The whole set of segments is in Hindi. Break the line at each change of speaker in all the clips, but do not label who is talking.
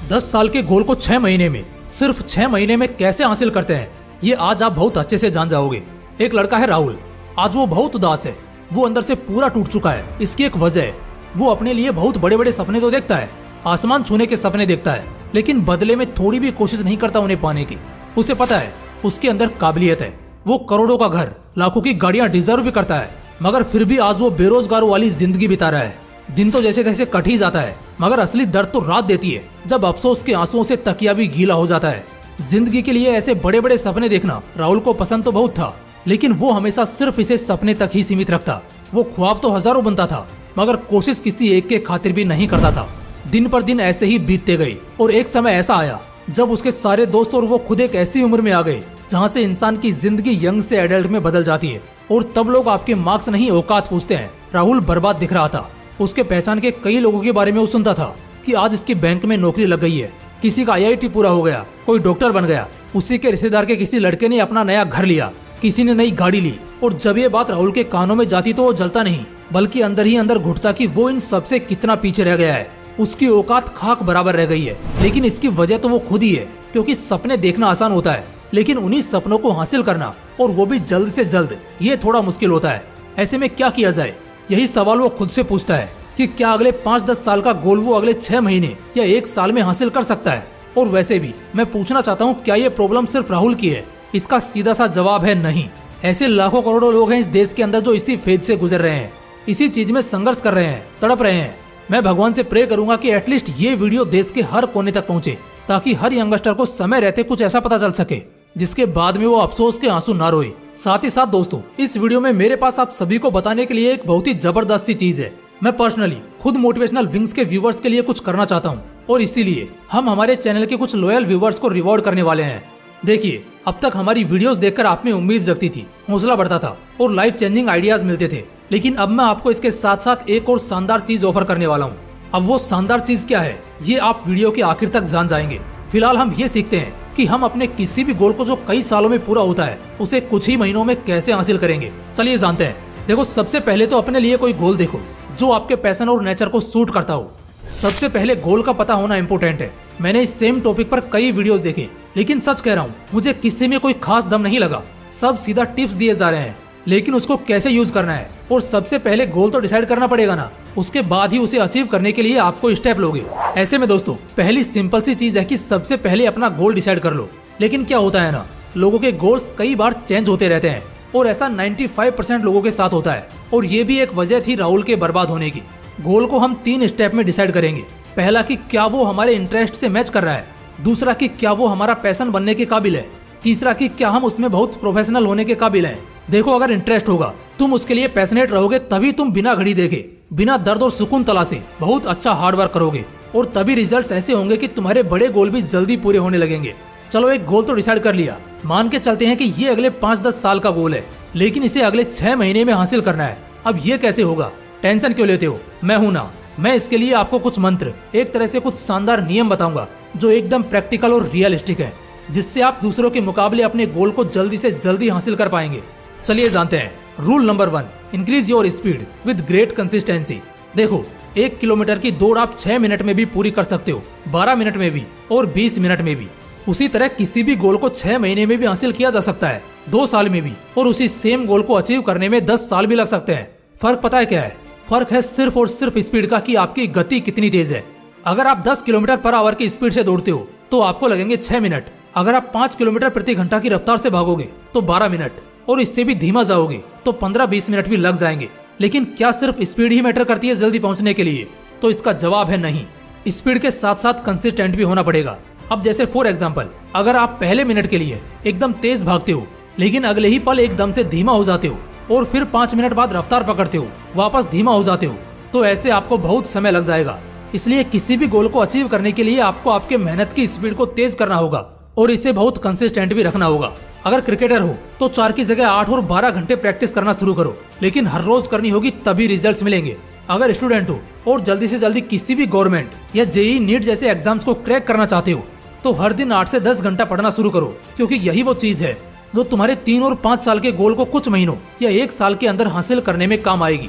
10 साल के गोल को 6 महीने में, सिर्फ 6 महीने में कैसे हासिल करते हैं, ये आज आप बहुत अच्छे से जान जाओगे। एक लड़का है राहुल। आज वो बहुत उदास है। वो अंदर से पूरा टूट चुका है। इसकी एक वजह है, वो अपने लिए बहुत बड़े बड़े सपने तो देखता है, आसमान छूने के सपने देखता है, लेकिन बदले में थोड़ी भी कोशिश नहीं करता उन्हें पाने की। उसे पता है उसके अंदर काबिलियत है। वो करोड़ों का घर, लाखों की गाड़ियां डिजर्व भी करता है, मगर फिर भी आज वो बेरोजगारों वाली जिंदगी बिता रहा है। दिन तो जैसे तैसे कट ही जाता है, मगर असली दर्द तो रात देती है, जब अफसोस के आंसुओं से तकिया भी गीला हो जाता है। जिंदगी के लिए ऐसे बड़े बड़े सपने देखना राहुल को पसंद तो बहुत था, लेकिन वो हमेशा सिर्फ इसे सपने तक ही सीमित रखता। वो ख्वाब तो हजारों बनता था, मगर कोशिश किसी एक के खातिर भी नहीं करता था। दिन पर दिन ऐसे ही बीतते गए और एक समय ऐसा आया जब उसके सारे दोस्त और वो खुद एक ऐसी उम्र में आ गए जहाँ से इंसान की जिंदगी यंग से एडल्ट में बदल जाती है, और तब लोग आपके मार्क्स नहीं औकात पूछते हैं। राहुल बर्बाद दिख रहा था। उसके पहचान के कई लोगों के बारे में वो सुनता था कि आज इसकी बैंक में नौकरी लग गई है, किसी का IIT पूरा हो गया, कोई डॉक्टर बन गया, उसी के रिश्तेदार के किसी लड़के ने अपना नया घर लिया, किसी ने नई गाड़ी ली। और जब ये बात राहुल के कानों में जाती तो वो जलता नहीं, बल्कि अंदर ही अंदर घुटता कि वो इन सबसे कितना पीछे रह गया है। उसकी औकात खाक बराबर रह गई है। लेकिन इसकी वजह तो वो खुद ही है, क्योंकि सपने देखना आसान होता है, लेकिन उन्हीं सपनों को हासिल करना, और वो भी जल्द से जल्द, ये थोड़ा मुश्किल होता है। ऐसे में क्या किया जाए, यही सवाल वो खुद से पूछता है कि क्या अगले 5-10 साल का गोल वो अगले 6 महीने या 1 साल में हासिल कर सकता है। और वैसे भी मैं पूछना चाहता हूँ, क्या ये प्रॉब्लम सिर्फ राहुल की है? इसका सीधा सा जवाब है नहीं। ऐसे लाखों करोड़ों लोग हैं इस देश के अंदर जो इसी फेज से गुजर रहे हैं, इसी चीज में संघर्ष कर रहे हैं, तड़प रहे हैं। मैं भगवान से प्रे करूंगा कि एटलीस्ट ये वीडियो देश के हर कोने तक पहुंचे, ताकि हर यंगस्टर को समय रहते कुछ ऐसा पता चल सके जिसके बाद में वो अफसोस के आंसू ना रोए। साथ ही साथ दोस्तों, इस वीडियो में मेरे पास आप सभी को बताने के लिए एक बहुत ही जबरदस्त सी चीज है। मैं पर्सनली खुद मोटिवेशनल विंग्स के व्यूवर्स के लिए कुछ करना चाहता हूँ, और इसीलिए हम हमारे चैनल के कुछ लॉयल व्यूवर्स को रिवॉर्ड करने वाले हैं। देखिए, अब तक हमारी वीडियोस देखकर आप में उम्मीद जगती थी, हौसला बढ़ता था और लाइफ चेंजिंग आइडियाज मिलते थे, लेकिन अब मैं आपको इसके साथ साथ एक और शानदार चीज ऑफर करने वाला हूँ। अब वो शानदार चीज क्या है, ये आप वीडियो के आखिर तक जान जाएंगे। फिलहाल हम ये सीखते हैं कि हम अपने किसी भी गोल को जो कई सालों में पूरा होता है, उसे कुछ ही महीनों में कैसे हासिल करेंगे। चलिए जानते हैं। देखो, सबसे पहले तो अपने लिए कोई गोल देखो जो आपके पैशन और नेचर को सूट करता हो। सबसे पहले गोल का पता होना इम्पोर्टेंट है। मैंने इस सेम टॉपिक पर कई वीडियोस देखे, लेकिन सच कह रहा हूँ, मुझे किसी में कोई खास दम नहीं लगा। सब सीधा टिप्स दिए जा रहे हैं, लेकिन उसको कैसे यूज करना है, और सबसे पहले गोल तो डिसाइड करना पड़ेगा ना, उसके बाद ही उसे अचीव करने के लिए आपको स्टेप लोगे। ऐसे में दोस्तों, पहली सिंपल सी चीज है कि सबसे पहले अपना गोल डिसाइड कर लो। लेकिन क्या होता है ना, लोगों के गोल्स कई बार चेंज होते रहते हैं, और ऐसा 95% लोगों के साथ होता है। और ये भी एक वजह थी राहुल के बर्बाद होने की। गोल को हम 3 स्टेप में डिसाइड करेंगे। पहला कि क्या वो हमारे इंटरेस्ट से मैच कर रहा है, दूसरा कि क्या वो हमारा पैशन बनने के काबिल है, तीसरा कि क्या हम उसमें बहुत प्रोफेशनल होने के काबिल हैं। देखो, अगर इंटरेस्ट होगा, तुम उसके लिए पैशनेट रहोगे, तभी तुम बिना घड़ी देखे, बिना दर्द और सुकून तलाशे बहुत अच्छा हार्ड वर्क करोगे, और तभी रिजल्ट्स ऐसे होंगे कि तुम्हारे बड़े गोल भी जल्दी पूरे होने लगेंगे। चलो, एक गोल तो डिसाइड कर लिया। मान के चलते हैं कि ये अगले 5-10 साल का गोल है, लेकिन इसे अगले 6 महीने में हासिल करना है। अब ये कैसे होगा? टेंशन क्यों लेते हो, मैं हूं ना। मैं इसके लिए आपको कुछ मंत्र, एक तरह से कुछ शानदार नियम बताऊंगा जो एकदम प्रैक्टिकल और रियलिस्टिक है, जिससे आप दूसरों के मुकाबले अपने गोल को जल्दी से जल्दी हासिल कर पाएंगे। चलिए जानते हैं। Rule number 1, increase your speed with great consistency. देखो, 1 किलोमीटर की दौड़ आप 6 मिनट में भी पूरी कर सकते हो, 12 मिनट में भी, और 20 मिनट में भी। उसी तरह किसी भी गोल को 6 महीने में भी हासिल किया जा सकता है, 2 साल में भी, और उसी सेम गोल को अचीव करने में 10 साल भी लग सकते हैं। फर्क पता है क्या है? फर्क है सिर्फ और सिर्फ स्पीड का, कि आपकी गति कितनी तेज है। अगर आप 10 किलोमीटर पर आवर की स्पीड से दौड़ते हो तो आपको लगेंगे 6 मिनट। अगर आप 5 किलोमीटर प्रति घंटा की रफ्तार से भागोगे तो 12 मिनट, और इससे भी धीमा जाओगे तो 15-20 मिनट भी लग जाएंगे। लेकिन क्या सिर्फ स्पीड ही मैटर करती है जल्दी पहुंचने के लिए? तो इसका जवाब है नहीं। स्पीड के साथ साथ कंसिस्टेंट भी होना पड़ेगा। अब जैसे फॉर एग्जाम्पल, अगर आप पहले मिनट के लिए एकदम तेज भागते हो, लेकिन अगले ही पल एकदम से धीमा हो जाते हो, और फिर 5 मिनट बाद रफ्तार पकड़ते हो, वापस धीमा हो जाते हो, तो ऐसे आपको बहुत समय लग जाएगा। इसलिए किसी भी गोल को अचीव करने के लिए आपको आपके मेहनत की स्पीड को तेज करना होगा, और इसे बहुत कंसिस्टेंट भी रखना होगा। अगर क्रिकेटर हो तो 4 की जगह 8 और 12 घंटे प्रैक्टिस करना शुरू करो, लेकिन हर रोज करनी होगी, तभी रिजल्ट्स मिलेंगे। अगर स्टूडेंट हो और जल्दी से जल्दी किसी भी गवर्नमेंट या JEE नीट जैसे एग्जाम्स को क्रैक करना चाहते हो, तो हर दिन 8 से 10 घंटा पढ़ना शुरू करो, क्योंकि यही वो चीज है जो तुम्हारे 3 और 5 साल के गोल को कुछ महीनों या 1 साल के अंदर हासिल करने में काम आएगी।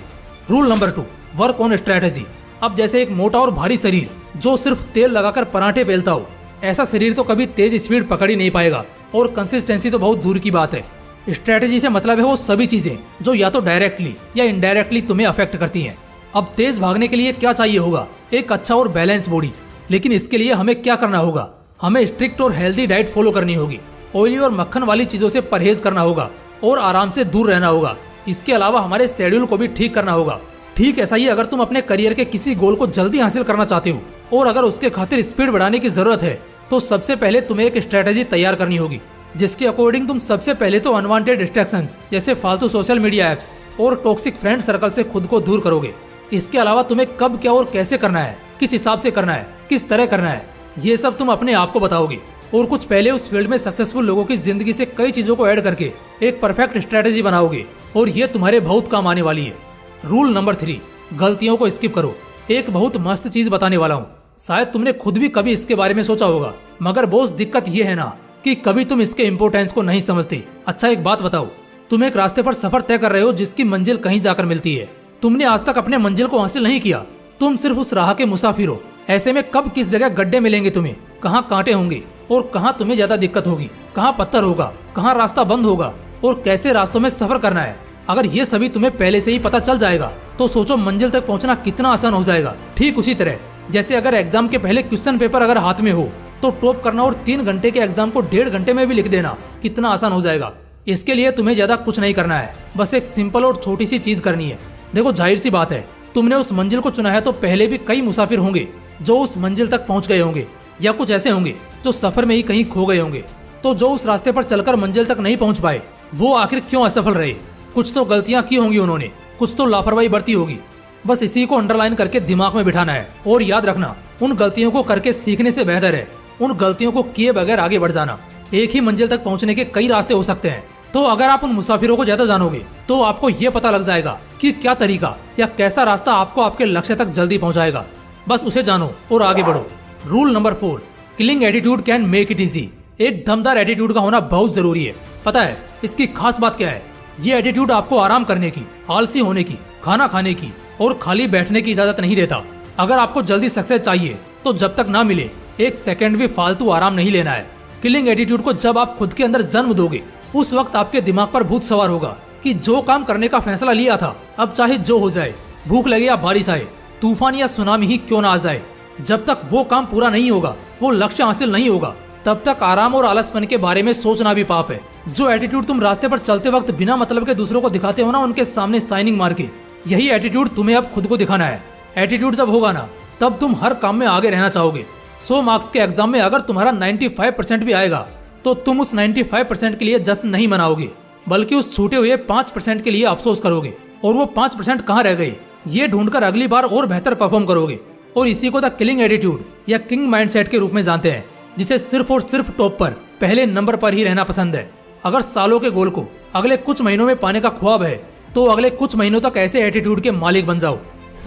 Rule number 2, work on strategy. अब जैसे एक मोटा और भारी शरीर जो सिर्फ तेल लगाकर पराठे बेलता हो, ऐसा शरीर तो कभी तेज स्पीड पकड़ ही नहीं पाएगा, और कंसिस्टेंसी तो बहुत दूर की बात है। स्ट्रेटेजी से मतलब है वो सभी चीजें जो या तो डायरेक्टली या इनडायरेक्टली तुम्हें अफेक्ट करती हैं। अब तेज भागने के लिए क्या चाहिए होगा? एक अच्छा और बैलेंस बॉडी। लेकिन इसके लिए हमें क्या करना होगा? हमें स्ट्रिक्ट और हेल्दी डाइट फॉलो करनी होगी, ऑयली और मक्खन वाली चीजों से परहेज करना होगा और आराम से दूर रहना होगा। इसके अलावा हमारे शेड्यूल को भी ठीक करना होगा। ठीक ऐसा ही अगर तुम अपने करियर के किसी गोल को जल्दी हासिल करना चाहते हो और अगर उसके खातिर स्पीड बढ़ाने की जरूरत है, तो सबसे पहले तुम्हें एक स्ट्रेटेजी तैयार करनी होगी, जिसके अकॉर्डिंग तुम सबसे पहले तो अनवांटेड डिस्ट्रैक्शंस जैसे फालतू सोशल मीडिया एप्स और टॉक्सिक फ्रेंड सर्कल से खुद को दूर करोगे। इसके अलावा तुम्हें कब, क्या और कैसे करना है, किस हिसाब से करना है, किस तरह करना है, ये सब तुम अपने आप को बताओगे। और कुछ पहले उस फील्ड में सक्सेसफुल लोगों की जिंदगी से कई चीजों को ऐड करके एक परफेक्ट स्ट्रेटेजी बनाओगे, और ये तुम्हारे बहुत काम आने वाली है। रूल नंबर 3, गलतियों को स्किप करो। एक बहुत मस्त चीज बताने वाला हूँ, शायद तुमने खुद भी कभी इसके बारे में सोचा होगा, मगर बॉस दिक्कत ये है ना कि कभी तुम इसके इम्पोर्टेंस को नहीं समझते। अच्छा एक बात बताओ, तुम एक रास्ते पर सफर तय कर रहे हो जिसकी मंजिल कहीं जाकर मिलती है। तुमने आज तक अपने मंजिल को हासिल नहीं किया, तुम सिर्फ उस राह के मुसाफिर हो। ऐसे में कब किस जगह गड्ढे मिलेंगे तुम्हें, कहाँ कांटे होंगे और कहाँ तुम्हें ज्यादा दिक्कत होगी, कहाँ पत्थर होगा, कहाँ रास्ता बंद होगा और कैसे रास्तों में सफर करना है, अगर ये सभी तुम्हें पहले से ही पता चल जाएगा तो सोचो मंजिल तक पहुंचना कितना आसान हो जाएगा। ठीक उसी तरह जैसे अगर एग्जाम के पहले क्वेश्चन पेपर अगर हाथ में हो तो टॉप करना और 3 घंटे के एग्जाम को 1.5 घंटे में भी लिख देना कितना आसान हो जाएगा। इसके लिए तुम्हें ज्यादा कुछ नहीं करना है, बस एक सिंपल और छोटी सी चीज करनी है। देखो जाहिर सी बात है, तुमने उस मंजिल को चुना है तो पहले भी कई मुसाफिर होंगे जो उस मंजिल तक पहुंच गए होंगे, या कुछ ऐसे होंगे जो सफर में ही कहीं खो गए होंगे। तो जो उस रास्ते पर चलकर मंजिल तक नहीं पहुंच पाए वो आखिर क्यों असफल रहे? कुछ तो गलतियां की होंगी उन्होंने, कुछ तो लापरवाही बरती होगी। बस इसी को अंडरलाइन करके दिमाग में बिठाना है और याद रखना, उन गलतियों को करके सीखने से बेहतर है उन गलतियों को किए बगैर आगे बढ़ जाना। एक ही मंजिल तक पहुंचने के कई रास्ते हो सकते हैं, तो अगर आप उन मुसाफिरों को ज्यादा जानोगे तो आपको ये पता लग जाएगा कि क्या तरीका या कैसा रास्ता आपको आपके लक्ष्य तक जल्दी पहुंचाएगा। बस उसे जानो और आगे बढ़ो। Rule number 4, killing attitude can make it easy. एक दमदार एटीट्यूड का होना बहुत जरूरी है। पता है इसकी खास बात क्या है? ये एटीट्यूड आपको आराम करने की, आलसी होने की, खाना खाने की और खाली बैठने की इजाजत नहीं देता। अगर आपको जल्दी सक्सेस चाहिए तो जब तक ना मिले 1 सेकंड भी फालतू आराम नहीं लेना है। किलिंग एटीट्यूड को जब आप खुद के अंदर जन्म दोगे उस वक्त आपके दिमाग पर भूत सवार होगा कि जो काम करने का फैसला लिया था अब चाहे जो हो जाए, भूख लगे या बारिश आए, तूफान या सुनामी ही क्यों ना आ जाए, जब तक वो काम पूरा नहीं होगा, वो लक्ष्य हासिल नहीं होगा, तब तक आराम और आलसपन के बारे में सोचना भी पाप है। जो एटीट्यूड तुम रास्ते पर चलते वक्त बिना मतलब के दूसरों को दिखाते हो ना, उनके सामने शाइनिंग मार के, यही एटीट्यूड तुम्हें अब खुद को दिखाना है। एटीट्यूड जब होगा ना तब तुम हर काम में आगे रहना चाहोगे। 100 मार्क्स के एग्जाम में अगर तुम्हारा 95% भी आएगा तो तुम उस 95% के लिए जश्न नहीं मनाओगे, बल्कि उस छूटे हुए 5% के लिए अफसोस करोगे। और वो 5% कहाँ रह गए ये ढूंढकर अगली बार और बेहतर परफॉर्म करोगे। और इसी को द किलिंग एटीट्यूड या किंग माइंडसेट के रूप में जानते हैं, जिसे सिर्फ और सिर्फ टॉप पर, पहले नंबर पर ही रहना पसंद है। अगर सालों के गोल को अगले कुछ महीनों में पाने का ख्वाब है तो अगले कुछ महीनों तक ऐसे एटीट्यूड के मालिक बन जाओ।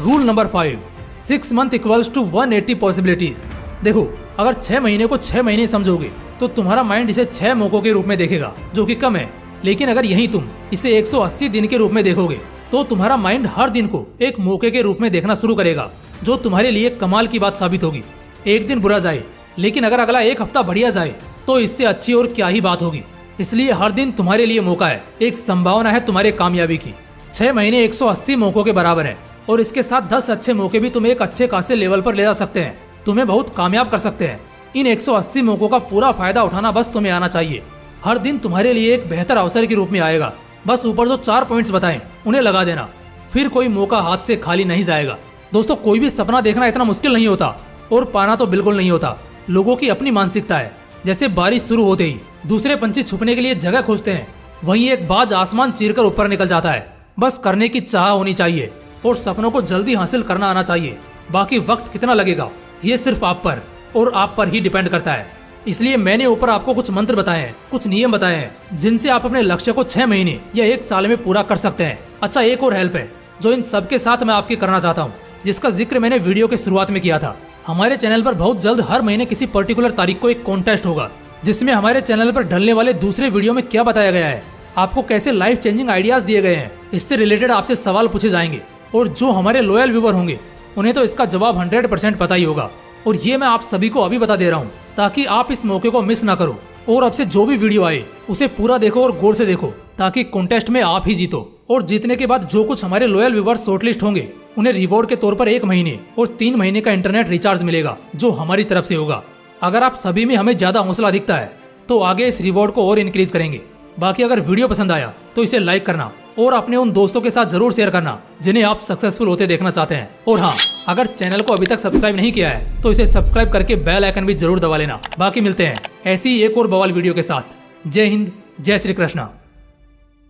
Rule number 5, 6 month equals to 180 possibilities. देखो अगर 6 महीने को 6 महीने समझोगे तो तुम्हारा माइंड इसे 6 मौकों के रूप में देखेगा, जो कि कम है। लेकिन अगर यही तुम इसे 180 दिन के रूप में देखोगे तो तुम्हारा माइंड हर दिन को एक मौके के रूप में देखना शुरू करेगा, जो तुम्हारे लिए कमाल की बात साबित होगी। एक दिन बुरा जाए लेकिन अगर अगला एक हफ्ता बढ़िया जाए तो इससे अच्छी और क्या ही बात होगी। इसलिए हर दिन तुम्हारे लिए मौका है, एक संभावना है तुम्हारे कामयाबी की। 6 महीने 180 मौकों के बराबर है और इसके साथ 10 अच्छे मौके भी तुम्हें एक अच्छे खासे लेवल पर ले जा सकते हैं, तुम्हें बहुत कामयाब कर सकते हैं। इन 180 मौकों का पूरा फायदा उठाना बस तुम्हें आना चाहिए। हर दिन तुम्हारे लिए एक बेहतर अवसर के रूप में आएगा। बस ऊपर जो 4 पॉइंट्स बताएं उन्हें लगा देना, फिर कोई मौका हाथ से खाली नहीं जाएगा। दोस्तों कोई भी सपना देखना इतना मुश्किल नहीं होता और पाना तो बिल्कुल नहीं होता। लोगों की अपनी मानसिकता है। जैसे बारिश शुरू होते ही दूसरे पंछी छुपने के लिए जगह खोजते हैं, वहीं एक बाज आसमान चीरकर ऊपर निकल जाता है। बस करने की चाह होनी चाहिए और सपनों को जल्दी हासिल करना आना चाहिए। बाकी वक्त कितना लगेगा ये सिर्फ आप पर और आप पर ही डिपेंड करता है। इसलिए मैंने ऊपर आपको कुछ मंत्र बताए हैं, कुछ नियम बताए हैं, जिनसे आप अपने लक्ष्य को 6 महीने या 1 साल में पूरा कर सकते हैं। अच्छा एक और हेल्प है जो इन सबके साथ मैं आपकी करना चाहता हूँ, जिसका जिक्र मैंने वीडियो के शुरुआत में किया था। हमारे चैनल पर बहुत जल्द हर महीने किसी पर्टिकुलर तारीख को एक कॉन्टेस्ट होगा, जिसमें हमारे चैनल पर डलने वाले दूसरे वीडियो में क्या बताया गया है, आपको कैसे लाइफ चेंजिंग आइडियाज दिए गए हैं, इससे रिलेटेड आपसे सवाल पूछे जाएंगे। और जो हमारे लॉयल व्यूवर होंगे उन्हें तो इसका जवाब 100% पता ही होगा। और ये मैं आप सभी को अभी बता दे रहा हूँ ताकि आप इस मौके को मिस ना करो। और अब से जो भी वीडियो आए उसे पूरा देखो और गौर से देखो ताकि कॉन्टेस्ट में आप ही जीतो। और जीतने के बाद जो कुछ हमारे लॉयल व्यूवर्स शॉर्टलिस्ट होंगे उन्हें रिवॉर्ड के तौर पर 1 महीने और 3 महीने का इंटरनेट रिचार्ज मिलेगा जो हमारी तरफ से होगा। अगर आप सभी में हमें ज्यादा हौसला दिखता है तो आगे इस रिवॉर्ड को और इंक्रीज करेंगे। बाकी अगर वीडियो पसंद आया तो इसे लाइक करना और अपने उन दोस्तों के साथ जरूर शेयर करना जिन्हें आप सक्सेसफुल होते देखना चाहते हैं। और हाँ, अगर चैनल को अभी तक सब्सक्राइब नहीं किया है तो इसे सब्सक्राइब करके बेल आइकन भी जरूर दबा लेना। बाकी मिलते हैं ऐसी एक और बवाल वीडियो के साथ। जय हिंद, जय श्री कृष्णा।